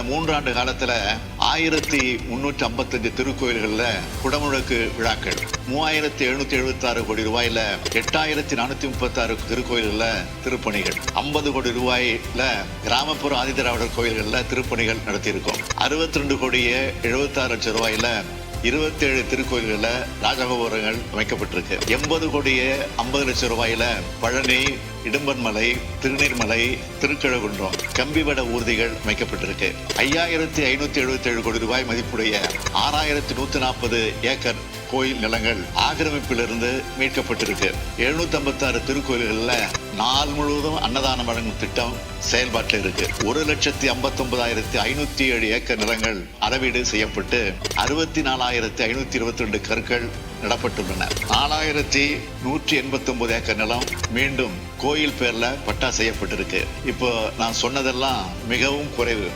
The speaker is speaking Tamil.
கடந்த 3 ஆண்டு காலத்துல 1355 திருக்கோயில்கள்ல குடமுழக்கு விழாக்கள், 3776 கோடி ரூபாயில 8436 திருக்கோயில்கள்ல திருப்பணிகள், 50 கோடி ரூபாயில கிராமப்புற ஆதிதிராவிடர் கோயில்கள்ல திருப்பணிகள் நடத்தியிருக்கோம். 62 கோடியே 76 லட்சம் ரூபாயில 27 திருக்கோயில்கள்ல ராஜகோபுரங்கள் அமைக்கப்பட்டிருக்கு. 80 கோடியே 50 லட்சம் ரூபாயில பழனி, இடும்பன்மலை, திருநீர்மலை, திருக்கழுகுன்றம் கம்பிவட ஊர்திகள் அமைக்கப்பட்டிருக்கு. 5577 கோடி ரூபாய் மதிப்புடைய 6140 ஏக்கர் கோயில் நிலங்கள் ஆக்கிரமிப்பிலிருந்து மீட்கப்பட்டிருக்கு. 756 திருக்கோயில்கள்ல நாள் முழுவதும் அன்னதானம் வழங்கும் திட்டம் செயல்பாட்டில் இருக்கு. 1,59,507 ஏக்கர் நிலங்கள் அளவீடு செய்யப்பட்டு 64,522 கற்கள் நடப்பட்டுள்ளன. 4,189 ஏக்கர் நிலம் மீண்டும் கோயில் பேர்ல பட்டா செய்யப்பட்டிருக்கு. இப்போ நான் சொன்னதெல்லாம் மிகவும் குறைவு.